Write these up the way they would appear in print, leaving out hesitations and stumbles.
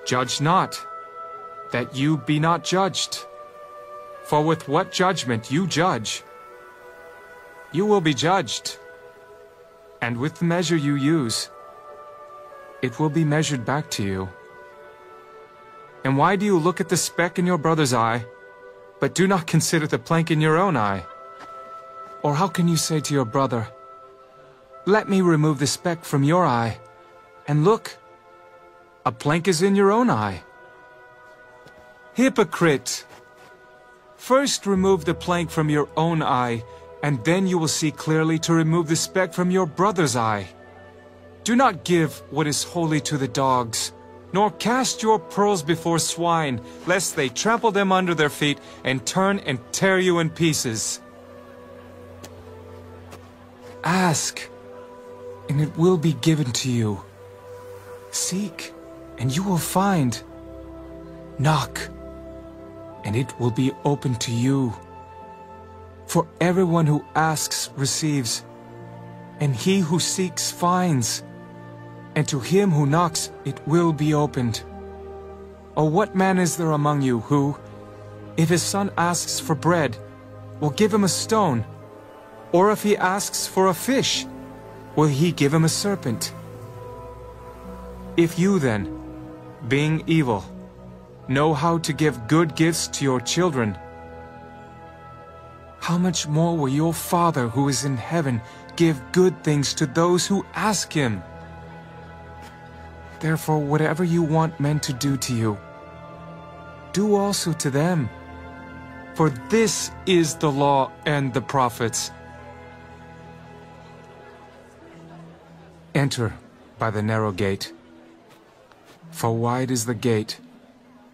Judge not, that you be not judged. For with what judgment you judge, you will be judged. And with the measure you use, it will be measured back to you. And why do you look at the speck in your brother's eye, but do not consider the plank in your own eye? Or how can you say to your brother, let me remove the speck from your eye, and look, a plank is in your own eye? Hypocrite! First remove the plank from your own eye, and then you will see clearly to remove the speck from your brother's eye. Do not give what is holy to the dogs, nor cast your pearls before swine, lest they trample them under their feet and turn and tear you in pieces. Ask, and it will be given to you. Seek, and you will find. Knock, and it will be opened to you. For everyone who asks receives, and he who seeks finds, and to him who knocks it will be opened. Or what man is there among you who, if his son asks for bread, will give him a stone? Or if he asks for a fish, will he give him a serpent? If you then, being evil, know how to give good gifts to your children, how much more will your Father who is in heaven give good things to those who ask him? Therefore, whatever you want men to do to you, do also to them. For this is the law and the prophets. Enter by the narrow gate. For wide is the gate,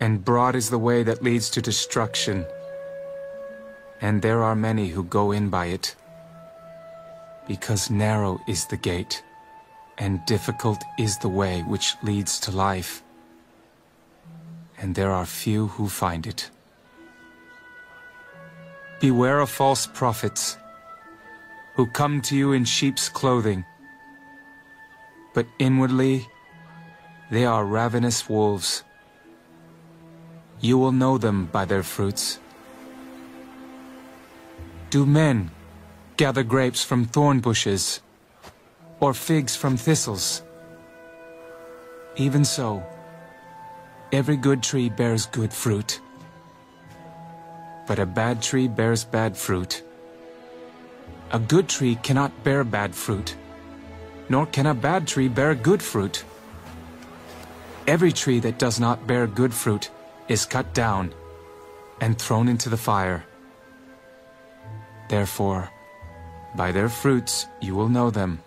and broad is the way that leads to destruction, and there are many who go in by it. Because narrow is the gate, and difficult is the way which leads to life, and there are few who find it. Beware of false prophets, who come to you in sheep's clothing, but inwardly they are ravenous wolves. You will know them by their fruits. Do men gather grapes from thorn bushes, or figs from thistles? Even so, every good tree bears good fruit, but a bad tree bears bad fruit. A good tree cannot bear bad fruit, nor can a bad tree bear good fruit. Every tree that does not bear good fruit is cut down and thrown into the fire. Therefore, by their fruits you will know them.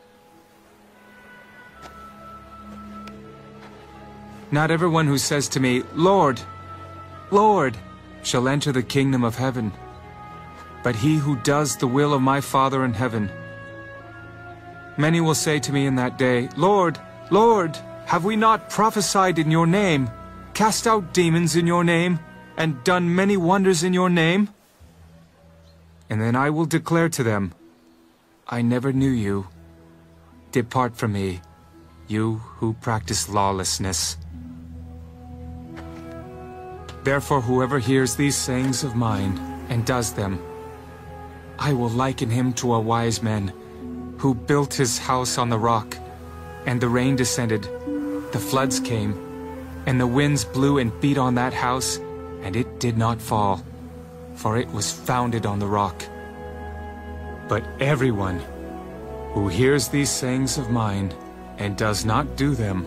Not everyone who says to me, Lord, Lord, shall enter the kingdom of heaven, but he who does the will of my Father in heaven. Many will say to me in that day, Lord, Lord, have we not prophesied in your name, cast out demons in your name, and done many wonders in your name? And then I will declare to them, I never knew you. Depart from me, you who practice lawlessness. Therefore, whoever hears these sayings of mine and does them, I will liken him to a wise man who built his house on the rock, and the rain descended, the floods came, and the winds blew and beat on that house, and it did not fall, for it was founded on the rock. But everyone who hears these sayings of mine and does not do them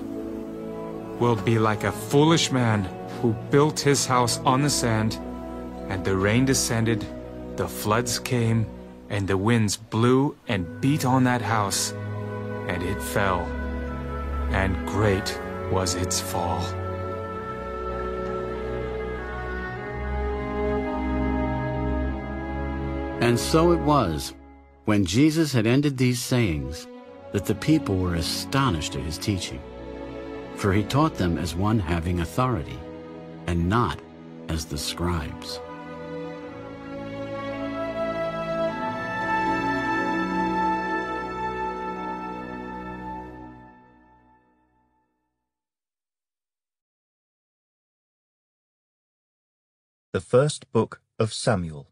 will be like a foolish man who built his house on the sand, and the rain descended, the floods came, and the winds blew and beat on that house, and it fell, and great was its fall. And so it was, when Jesus had ended these sayings, that the people were astonished at his teaching. For he taught them as one having authority, and not as the scribes. The First Book of Samuel.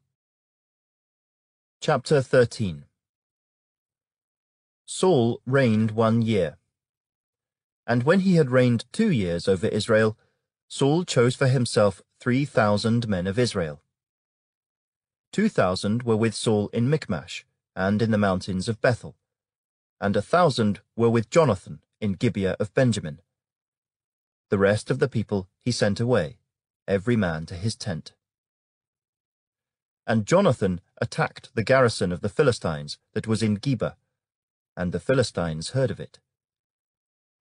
Chapter 13. Saul reigned 1 year. And when he had reigned 2 years over Israel, Saul chose for himself 3,000 men of Israel. 2,000 were with Saul in Michmash, and in the mountains of Bethel, and 1,000 were with Jonathan in Gibeah of Benjamin. The rest of the people he sent away, every man to his tent. And Jonathan attacked the garrison of the Philistines that was in Geba, and the Philistines heard of it.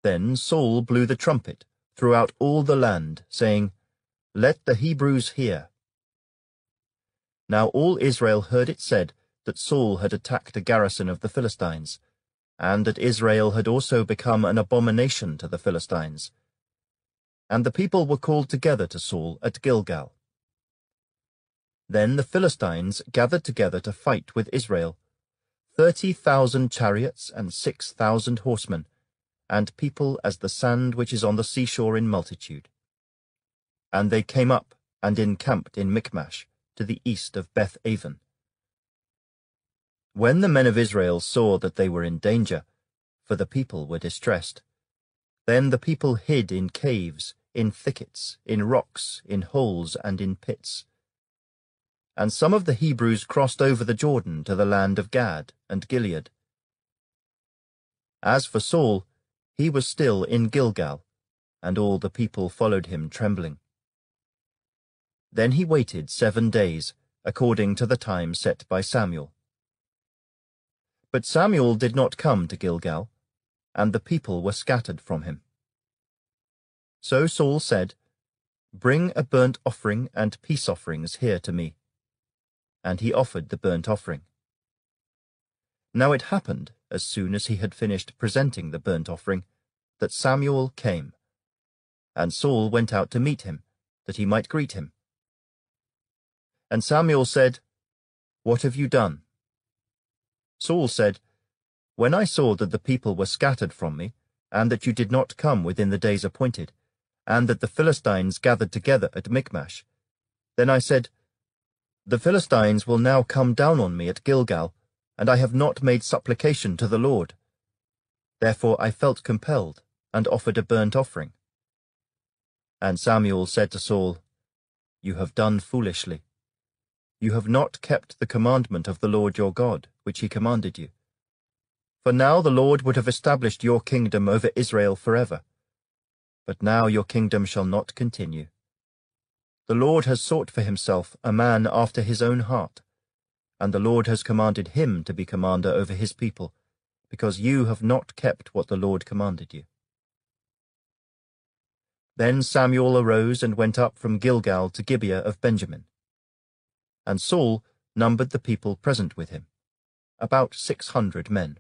Then Saul blew the trumpet throughout all the land, saying, "Let the Hebrews hear." Now all Israel heard it said that Saul had attacked a garrison of the Philistines, and that Israel had also become an abomination to the Philistines. And the people were called together to Saul at Gilgal. Then the Philistines gathered together to fight with Israel, 30,000 chariots and 6,000 horsemen, and people as the sand which is on the seashore in multitude. And they came up and encamped in Michmash, to the east of Beth-aven. When the men of Israel saw that they were in danger, for the people were distressed, then the people hid in caves, in thickets, in rocks, in holes, and in pits. And some of the Hebrews crossed over the Jordan to the land of Gad and Gilead. As for Saul, he was still in Gilgal, and all the people followed him trembling. Then he waited 7 days, according to the time set by Samuel. But Samuel did not come to Gilgal, and the people were scattered from him. So Saul said, "Bring a burnt offering and peace offerings here to me." And he offered the burnt offering. Now it happened, as soon as he had finished presenting the burnt offering, that Samuel came, and Saul went out to meet him, that he might greet him. And Samuel said, "What have you done?" Saul said, "When I saw that the people were scattered from me, and that you did not come within the days appointed, and that the Philistines gathered together at Michmash, then I said, The Philistines will now come down on me at Gilgal, and I have not made supplication to the Lord. Therefore I felt compelled, and offered a burnt offering." And Samuel said to Saul, "You have done foolishly. You have not kept the commandment of the Lord your God, which he commanded you. For now the Lord would have established your kingdom over Israel forever. But now your kingdom shall not continue. The Lord has sought for himself a man after his own heart, and the Lord has commanded him to be commander over his people, because you have not kept what the Lord commanded you." Then Samuel arose and went up from Gilgal to Gibeah of Benjamin. And Saul numbered the people present with him, about 600 men.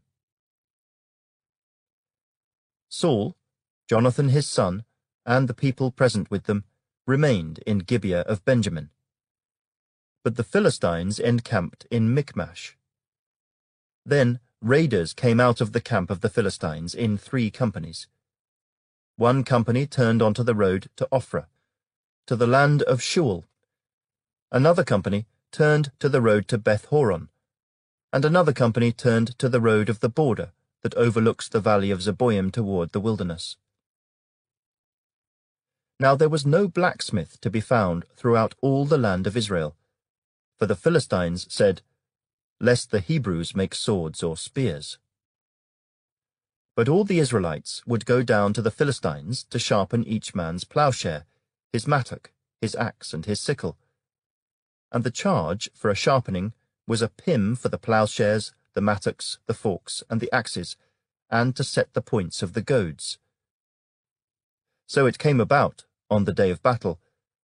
Saul, Jonathan his son, and the people present with them remained in Gibeah of Benjamin. But the Philistines encamped in Michmash. Then raiders came out of the camp of the Philistines in 3 companies. 1 company turned onto the road to Ophrah, to the land of Shual. Another company turned to the road to Beth-horon, and another company turned to the road of the border that overlooks the valley of Zeboim toward the wilderness. Now there was no blacksmith to be found throughout all the land of Israel, for the Philistines said, "Lest the Hebrews make swords or spears." But all the Israelites would go down to the Philistines to sharpen each man's plowshare, his mattock, his axe, and his sickle. And the charge for a sharpening was a pim for the plowshares, the mattocks, the forks, and the axes, and to set the points of the goads. So it came about, on the day of battle,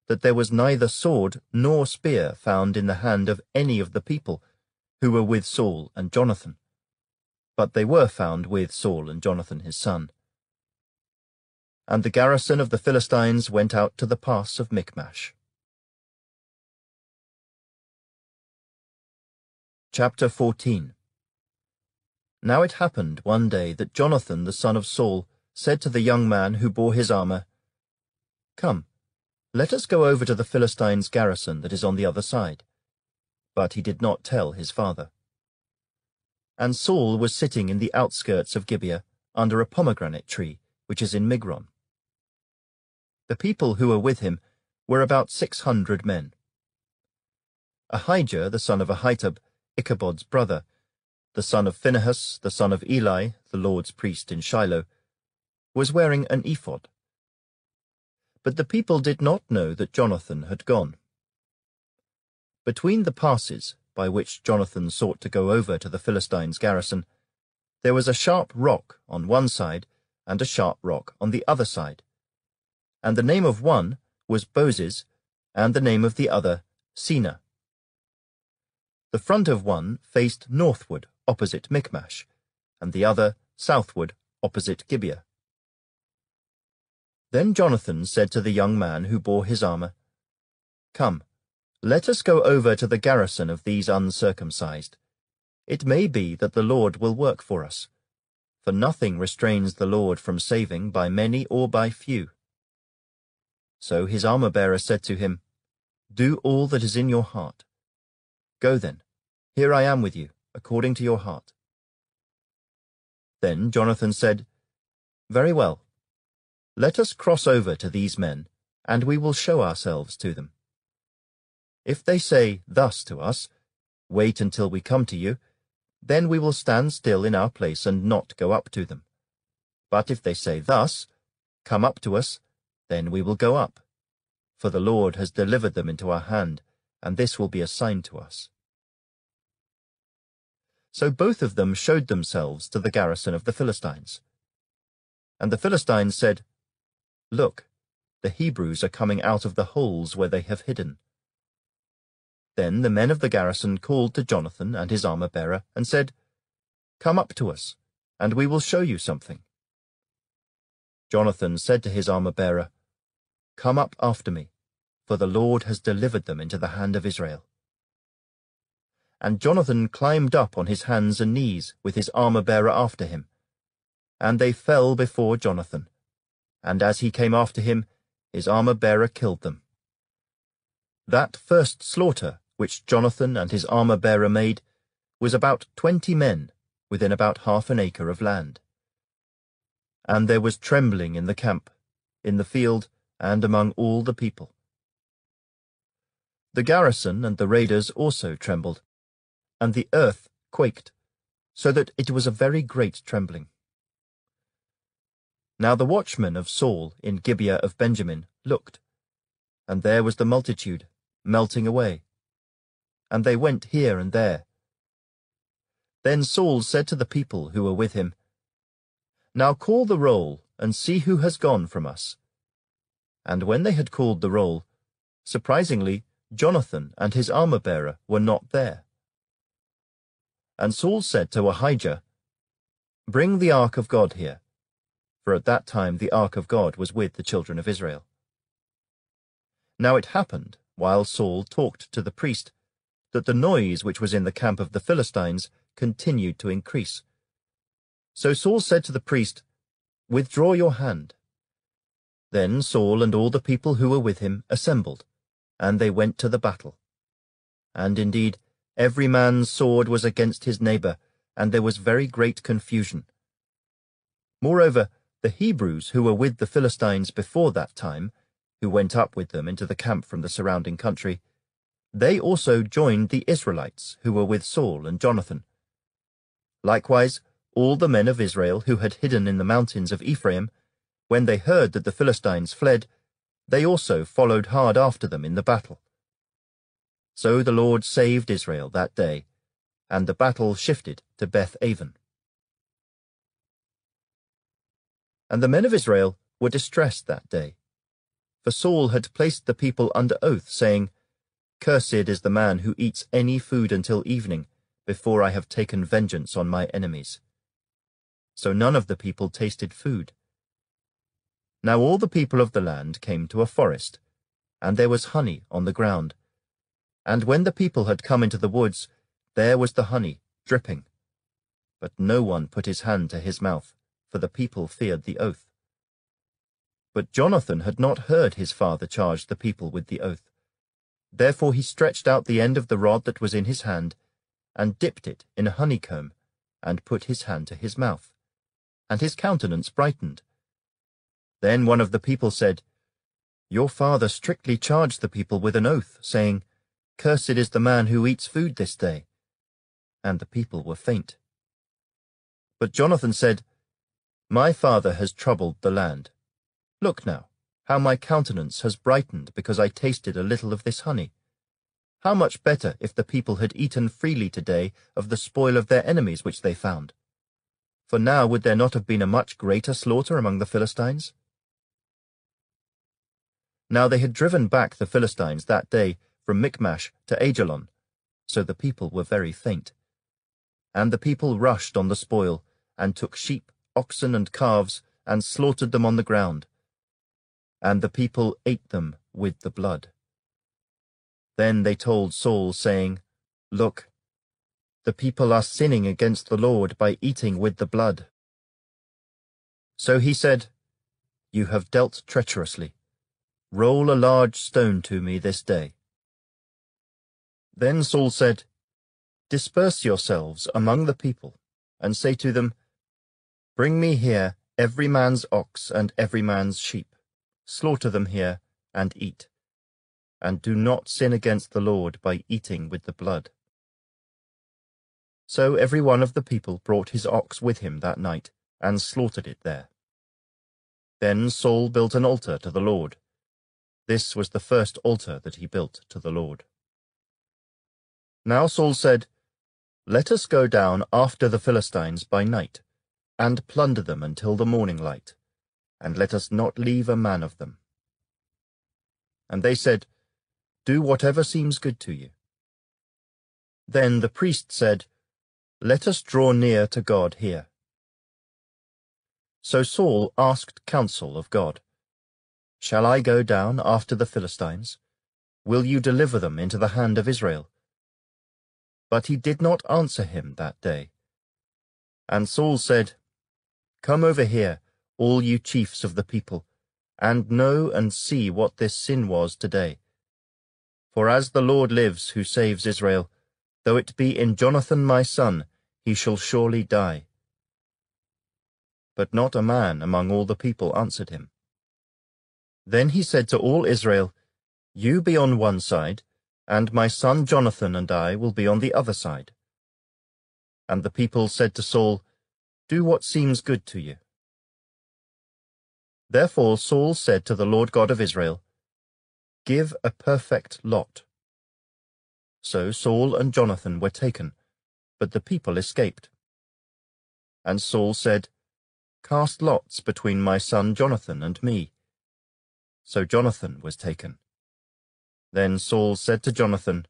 that there was neither sword nor spear found in the hand of any of the people who were with Saul and Jonathan, but they were found with Saul and Jonathan his son. And the garrison of the Philistines went out to the pass of Michmash. Chapter 14. Now it happened one day that Jonathan the son of Saul said to the young man who bore his armor, "Come, "Let us go over to the Philistines' garrison that is on the other side." But he did not tell his father. And Saul was sitting in the outskirts of Gibeah under a pomegranate tree, which is in Migron. The people who were with him were about 600 men. Ahijah, the son of Ahitub, Ichabod's brother, the son of Phinehas, the son of Eli, the Lord's priest in Shiloh, was wearing an ephod. But the people did not know that Jonathan had gone. Between the passes by which Jonathan sought to go over to the Philistines' garrison, there was a sharp rock on one side and a sharp rock on the other side, and the name of one was Bozez, and the name of the other Seneh. The front of one faced northward opposite Michmash, and the other southward opposite Gibeah. Then Jonathan said to the young man who bore his armor, "Come, let us go over to the garrison of these uncircumcised. It may be that the Lord will work for us, for nothing restrains the Lord from saving by many or by few." So his armor-bearer said to him, "Do all that is in your heart. Go then, here I am with you, according to your heart." Then Jonathan said, "Very well. Let us cross over to these men, and we will show ourselves to them. If they say thus to us, 'Wait until we come to you,' then we will stand still in our place and not go up to them. But if they say thus, 'Come up to us,' then we will go up. For the Lord has delivered them into our hand, and this will be a sign to us." So both of them showed themselves to the garrison of the Philistines. And the Philistines said, "Look, the Hebrews are coming out of the holes where they have hidden." Then the men of the garrison called to Jonathan and his armor-bearer and said, "Come up to us, and we will show you something." Jonathan said to his armor-bearer, "Come up after me, for the Lord has delivered them into the hand of Israel." And Jonathan climbed up on his hands and knees with his armor-bearer after him. And they fell before Jonathan, and as he came after him, his armor-bearer killed them. That first slaughter which Jonathan and his armor-bearer made was about 20 men within about half an acre of land. And there was trembling in the camp, in the field, and among all the people. The garrison and the raiders also trembled, and the earth quaked, so that it was a very great trembling. Now the watchmen of Saul in Gibeah of Benjamin looked, and there was the multitude melting away, and they went here and there. Then Saul said to the people who were with him, "Now call the roll, and see who has gone from us." And when they had called the roll, surprisingly, Jonathan and his armor-bearer were not there. And Saul said to Ahijah, "Bring the ark of God here," for at that time the ark of God was with the children of Israel. Now it happened, while Saul talked to the priest, that the noise which was in the camp of the Philistines continued to increase. So Saul said to the priest, "Withdraw your hand." Then Saul and all the people who were with him assembled, and they went to the battle. And indeed, every man's sword was against his neighbor, and there was very great confusion. Moreover, the Hebrews who were with the Philistines before that time, who went up with them into the camp from the surrounding country, they also joined the Israelites who were with Saul and Jonathan. Likewise, all the men of Israel who had hidden in the mountains of Ephraim, when they heard that the Philistines fled, they also followed hard after them in the battle. So the Lord saved Israel that day, and the battle shifted to Beth-aven. And the men of Israel were distressed that day, for Saul had placed the people under oath, saying, "Cursed is the man who eats any food until evening, before I have taken vengeance on my enemies." So none of the people tasted food. Now all the people of the land came to a forest, and there was honey on the ground. And when the people had come into the woods, there was the honey dripping. But no one put his hand to his mouth, for the people feared the oath. But Jonathan had not heard his father charge the people with the oath. Therefore he stretched out the end of the rod that was in his hand, and dipped it in a honeycomb, and put his hand to his mouth. And his countenance brightened. Then one of the people said, "Your father strictly charged the people with an oath, saying, 'Cursed is the man who eats food this day.'" And the people were faint. But Jonathan said, "My father has troubled the land. Look now, how my countenance has brightened because I tasted a little of this honey. How much better if the people had eaten freely today of the spoil of their enemies which they found. For now would there not have been a much greater slaughter among the Philistines?" Now they had driven back the Philistines that day from Michmash to Ajalon, so the people were very faint. And the people rushed on the spoil, and took sheep, oxen, and calves, and slaughtered them on the ground. And the people ate them with the blood. Then they told Saul, saying, "Look, the people are sinning against the Lord by eating with the blood." So he said, "You have dealt treacherously. Roll a large stone to me this day." Then Saul said, "Disperse yourselves among the people, and say to them, 'Bring me here every man's ox and every man's sheep. Slaughter them here, and eat. And do not sin against the Lord by eating with the blood.'" So every one of the people brought his ox with him that night, and slaughtered it there. Then Saul built an altar to the Lord. This was the first altar that he built to the Lord. Now Saul said, "Let us go down after the Philistines by night, and plunder them until the morning light, and let us not leave a man of them." And they said, "Do whatever seems good to you." Then the priest said, "Let us draw near to God here." So Saul asked counsel of God, "Shall I go down after the Philistines? Will you deliver them into the hand of Israel?" But he did not answer him that day. And Saul said, "Come over here, all you chiefs of the people, and know and see what this sin was today. For as the Lord lives who saves Israel, though it be in Jonathan my son, he shall surely die." But not a man among all the people answered him. Then he said to all Israel, "You be on one side, and my son Jonathan and I will be on the other side." And the people said to Saul, "Do what seems good to you." Therefore Saul said to the Lord God of Israel, "Give a perfect lot." So Saul and Jonathan were taken, but the people escaped. And Saul said, "Cast lots between my son Jonathan and me." So Jonathan was taken. Then Saul said to Jonathan,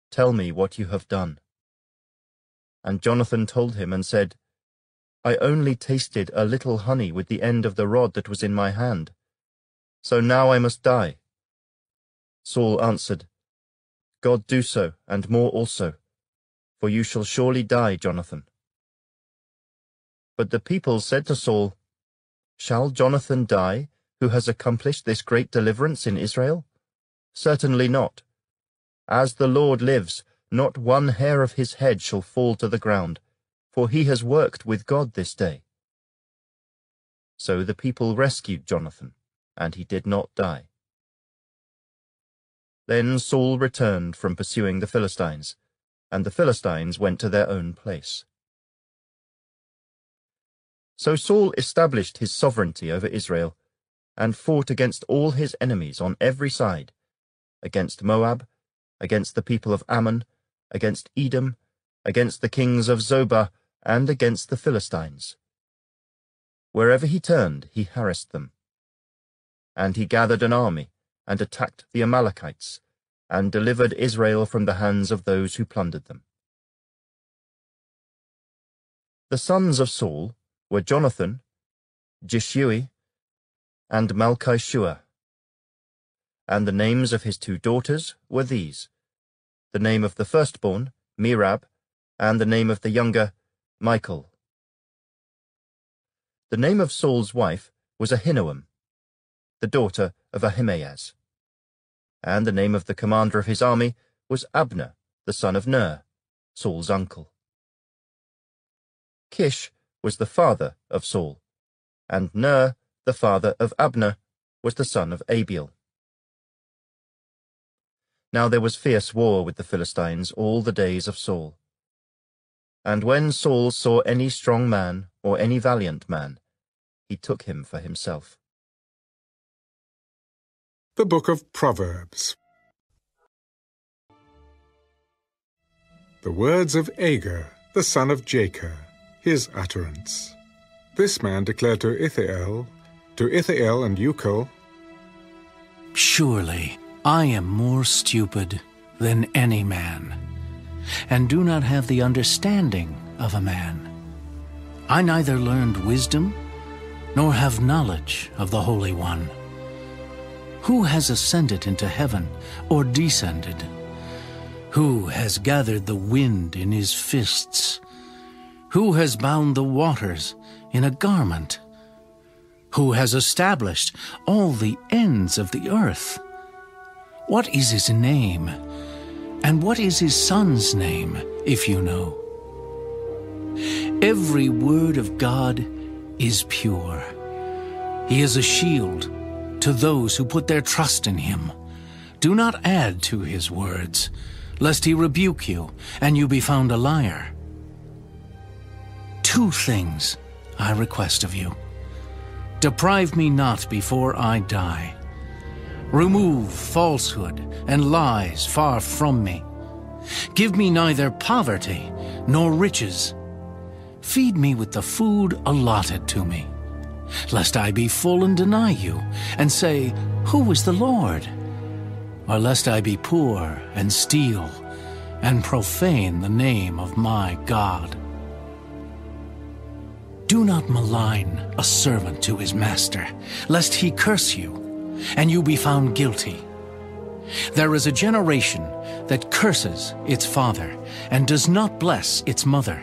"Tell me what you have done." And Jonathan told him and said, "I only tasted a little honey with the end of the rod that was in my hand. So now I must die." Saul answered, "God do so, and more also, for you shall surely die, Jonathan." But the people said to Saul, "Shall Jonathan die, who has accomplished this great deliverance in Israel? Certainly not. As the Lord lives, not one hair of his head shall fall to the ground, for he has worked with God this day." So the people rescued Jonathan, and he did not die. Then Saul returned from pursuing the Philistines, and the Philistines went to their own place. So Saul established his sovereignty over Israel, and fought against all his enemies on every side, against Moab, against the people of Ammon, against Edom, against the kings of Zobah, and against the Philistines. Wherever he turned, he harassed them. And he gathered an army, and attacked the Amalekites, and delivered Israel from the hands of those who plundered them. The sons of Saul were Jonathan, Jishui, and Malchishua. And the names of his 2 daughters were these: the name of the firstborn, Merab, and the name of the younger, Michal. The name of Saul's wife was Ahinoam, the daughter of Ahimaaz. And the name of the commander of his army was Abner, the son of Ner, Saul's uncle. Kish was the father of Saul, and Ner, the father of Abner, was the son of Abiel. Now there was fierce war with the Philistines all the days of Saul. And when Saul saw any strong man or any valiant man, he took him for himself. The Book of Proverbs. The words of Agur, the son of Jakeh, his utterance. This man declared to Ithiel and Ucal, Surely I am more stupid than any man, and do not have the understanding of a man. I neither learned wisdom, nor have knowledge of the Holy One. Who has ascended into heaven, or descended? Who has gathered the wind in his fists? Who has bound the waters in a garment? Who has established all the ends of the earth? What is his name? And what is his son's name, if you know? Every word of God is pure. He is a shield to those who put their trust in him. Do not add to his words, lest he rebuke you, and you be found a liar. 2 things I request of you. Deprive me not before I die. Remove falsehood and lies far from me. Give me neither poverty nor riches. Feed me with the food allotted to me, lest I be full and deny you, and say, Who is the Lord? Or lest I be poor and steal, and profane the name of my God. Do not malign a servant to his master, lest he curse you, and you be found guilty. There is a generation that curses its father, and does not bless its mother.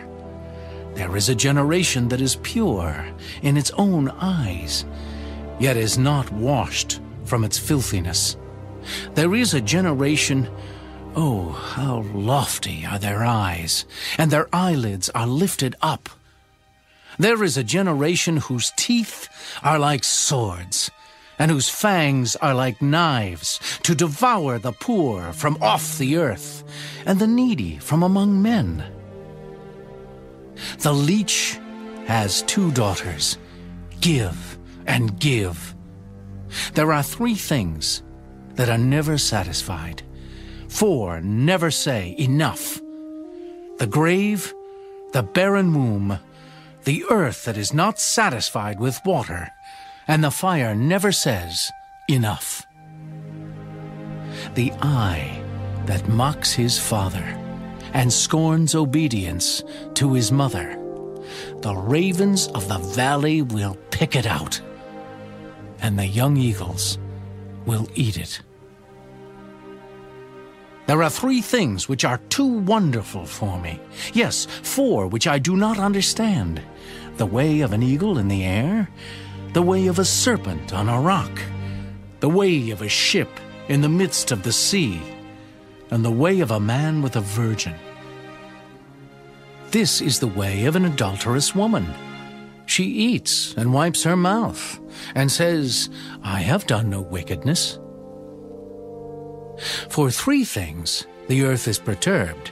There is a generation that is pure in its own eyes, yet is not washed from its filthiness. There is a generation, oh, how lofty are their eyes, and their eyelids are lifted up. There is a generation whose teeth are like swords, and whose fangs are like knives, to devour the poor from off the earth, and the needy from among men. The leech has 2 daughters. Give and give. There are 3 things that are never satisfied. 4 never say enough. The grave, the barren womb, the earth that is not satisfied with water, and the fire never says enough. The eye that mocks his father and scorns obedience to his mother. The ravens of the valley will pick it out, and the young eagles will eat it. There are 3 things which are too wonderful for me. Yes, 4 which I do not understand. The way of an eagle in the air, the way of a serpent on a rock, the way of a ship in the midst of the sea, and the way of a man with a virgin. This is the way of an adulterous woman. She eats and wipes her mouth, and says, I have done no wickedness. For 3 things the earth is perturbed.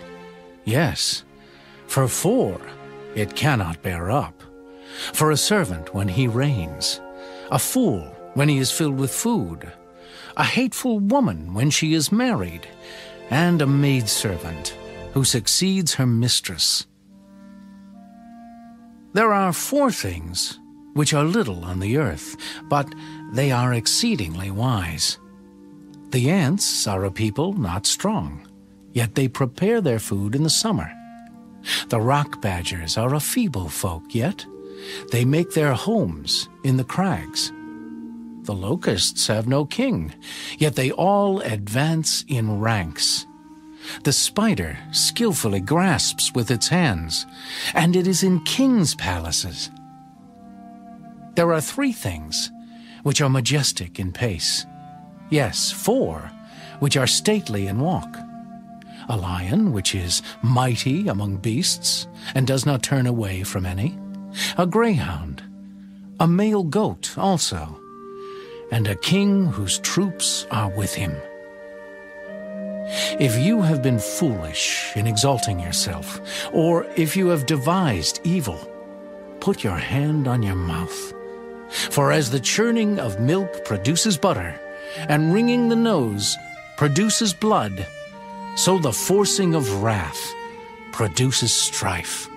Yes, for 4 it cannot bear up. For a servant when he reigns, a fool when he is filled with food, a hateful woman when she is married, and a maidservant who succeeds her mistress. There are 4 things which are little on the earth, but they are exceedingly wise. The ants are a people not strong, yet they prepare their food in the summer. The rock badgers are a feeble folk, yet they make their homes in the crags. The locusts have no king, yet they all advance in ranks. The spider skillfully grasps with its hands, and it is in kings' palaces. There are 3 things which are majestic in pace. Yes, 4, which are stately in walk. A lion, which is mighty among beasts, and does not turn away from any. A greyhound, a male goat also, and a king whose troops are with him. If you have been foolish in exalting yourself, or if you have devised evil, put your hand on your mouth. For as the churning of milk produces butter, and wringing the nose produces blood, so the forcing of wrath produces strife.